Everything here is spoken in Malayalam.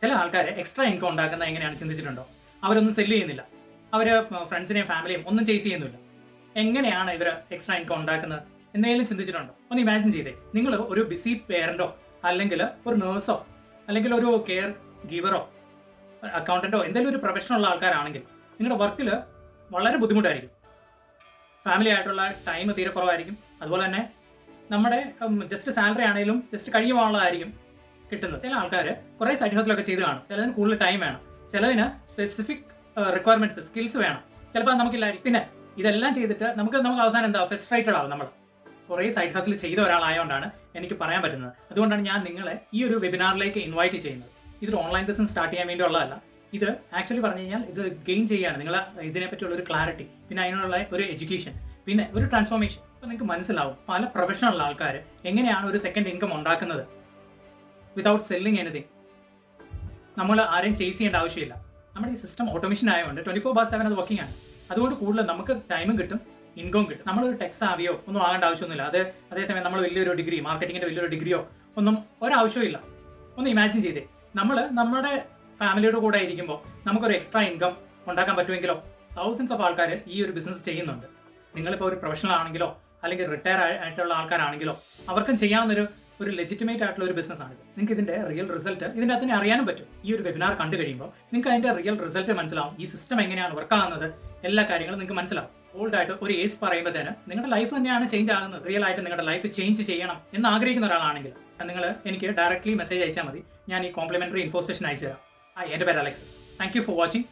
ചില ആൾക്കാർ എക്സ്ട്രാ ഇൻകം ഉണ്ടാക്കുന്ന എങ്ങനെയാണ് ചിന്തിച്ചിട്ടുണ്ടോ? അവരൊന്നും സെല്ല് ചെയ്യുന്നില്ല, അവർ ഫ്രണ്ട്സിനെയും ഫാമിലിയും ഒന്നും ചേസ് ചെയ്യുന്നില്ല. എങ്ങനെയാണ് ഇവർ എക്സ്ട്രാ ഇൻകം ഉണ്ടാക്കുന്നത് എന്തെങ്കിലും ചിന്തിച്ചിട്ടുണ്ടോ? ഒന്ന് ഇമാജിൻ ചെയ്തേ, നിങ്ങൾ ഒരു ബിസി പേരൻറ്റോ അല്ലെങ്കിൽ ഒരു നേഴ്സോ അല്ലെങ്കിൽ ഒരു കെയർ ഗീവറോ അക്കൗണ്ടൻറ്റോ എന്തെങ്കിലും ഒരു പ്രൊഫഷനുള്ള ആൾക്കാരാണെങ്കിൽ നിങ്ങളുടെ വർക്കിൽ വളരെ ബുദ്ധിമുട്ടായിരിക്കും. ഫാമിലി ആയിട്ടുള്ള ടൈം തീരെ കുറവായിരിക്കും. അതുപോലെ തന്നെ നമ്മുടെ ജസ്റ്റ് സാലറി ആണെങ്കിലും ജസ്റ്റ് കഴിഞ്ഞു പോകാനുള്ളതായിരിക്കും കിട്ടുന്നത്. ചില ആൾക്കാർ കുറേ സൈഡ് ഹസലൊക്കെ ചെയ്ത് കാണും. ചിലതിന് കൂടുതൽ ടൈം വേണം, ചിലതിന് സ്പെസിഫിക് റിക്വയർമെന്റ്സ് സ്കിൽസ് വേണം, ചിലപ്പോൾ അത് നമുക്കില്ലായിരിക്കും. പിന്നെ ഇതെല്ലാം ചെയ്തിട്ട് നമുക്ക് അവസാനം എന്താ ഫ്രസ്ട്രേറ്റഡ് ആവും. നമ്മൾ കുറേ സൈഡ് ഹസിൽ ചെയ്ത ഒരാളായതുകൊണ്ടാണ് എനിക്ക് പറയാൻ പറ്റുന്നത്. അതുകൊണ്ടാണ് ഞാൻ നിങ്ങളെ ഈ ഒരു വെബിനാറിലേക്ക് ഇൻവൈറ്റ് ചെയ്യുന്നത്. ഇതൊരു ഓൺലൈൻ ബിസിനസ് സ്റ്റാർട്ട് ചെയ്യാൻ വേണ്ടിയുള്ളതല്ല. ഇത് ആക്ച്വലി പറഞ്ഞു കഴിഞ്ഞാൽ ഇത് ഗെയിൻ ചെയ്യുകയാണ്, നിങ്ങൾ ഇതിനെപ്പറ്റിയുള്ള ഒരു ക്ലാരിറ്റി, പിന്നെ അതിനുള്ള ഒരു എഡ്യൂക്കേഷൻ, പിന്നെ ഒരു ട്രാൻസ്ഫോർമേഷൻ. അപ്പോൾ നിങ്ങൾക്ക് മനസ്സിലാവും പല പ്രൊഫഷണൽ ആൾക്കാർ എങ്ങനെയാണ് ഒരു സെക്കൻഡ് ഇൻകം ഉണ്ടാക്കുന്നത് വിതൗട്ട് സെല്ലിങ് എനിത്തിങ്. നമ്മൾ ആരെയും ചേസ് ചെയ്യേണ്ട ആവശ്യമില്ല. നമ്മുടെ ഈ സിസ്റ്റം ഓട്ടോമേഷൻ ആയതുകൊണ്ട് 24/7 അത് വർക്കിംഗ് ആണ്. അതുകൊണ്ട് കൂടുതൽ നമുക്ക് ടൈമും കിട്ടും, ഇൻകവും കിട്ടും. നമ്മളൊരു ടെക്സ് ആവിയോ ഒന്നും ആകേണ്ട ആവശ്യമൊന്നുമില്ല. അതേസമയം നമ്മൾ വലിയൊരു ഡിഗ്രി, മാർക്കറ്റിങ്ങിൻ്റെ വലിയൊരു ഡിഗ്രിയോ ഒന്നും ഒരാവശ്യമില്ല. ഒന്ന് ഇമാജിൻ ചെയ്തേ, നമ്മുടെ ഫാമിലിയുടെ കൂടെ ഇരിക്കുമ്പോൾ നമുക്കൊരു എക്സ്ട്രാ ഇൻകം ഉണ്ടാക്കാൻ പറ്റുമെങ്കിലോ? തൗസൻഡ്സ് ഓഫ് ആൾക്കാർ ഈ ഒരു ബിസിനസ് ചെയ്യുന്നുണ്ട്. നിങ്ങളിപ്പോൾ ഒരു പ്രൊഫഷണൽ ആണെങ്കിലോ അല്ലെങ്കിൽ റിട്ടയർ ആയിട്ടുള്ള ആൾക്കാരാണെങ്കിലോ അവർക്കും ചെയ്യാവുന്നൊരു ലെജിറ്റിമേറ്റ് ആയിട്ടുള്ള ഒരു ബിസിനസ്സാണിത്. നിങ്ങൾക്ക് ഇതിൻ്റെ റിയൽ റിസൾട്ട് ഇതിൻ്റെ അകത്ത് തന്നെ അറിയാനും പറ്റും. ഈ ഒരു വെബിനാർ കണ്ടു കഴിയുമ്പോൾ നിങ്ങൾക്ക് അതിൻ്റെ റിയൽ റിസൾട്ട് മനസ്സിലാവും. ഈ സിസ്റ്റം എങ്ങനെയാണ് വർക്കാകുന്നത്, എല്ലാ കാര്യങ്ങളും നിങ്ങൾക്ക് മനസ്സിലാവും. ഓൾഡായിട്ട് ഒരു ഏജ് പറയുമ്പോഴത്തേന് നിങ്ങളുടെ ലൈഫ് തന്നെയാണ് ചേഞ്ച് ആകുന്നത്. റിയൽ ആയിട്ട് നിങ്ങളുടെ ലൈഫ് ചേഞ്ച് ചെയ്യണം എന്ന് ആഗ്രഹിക്കുന്ന ഒരാളാണെങ്കിൽ നിങ്ങൾ എനിക്ക് ഡയറക്റ്റ്ലി മെസ്സേജ് അയച്ചാൽ മതി. ഞാൻ ഈ കോംപ്ലിമെൻ്ററി ഇൻഫോ സെഷൻ അയച്ചു തരാം. എൻ്റെ പേര് Alex. Thank you for watching.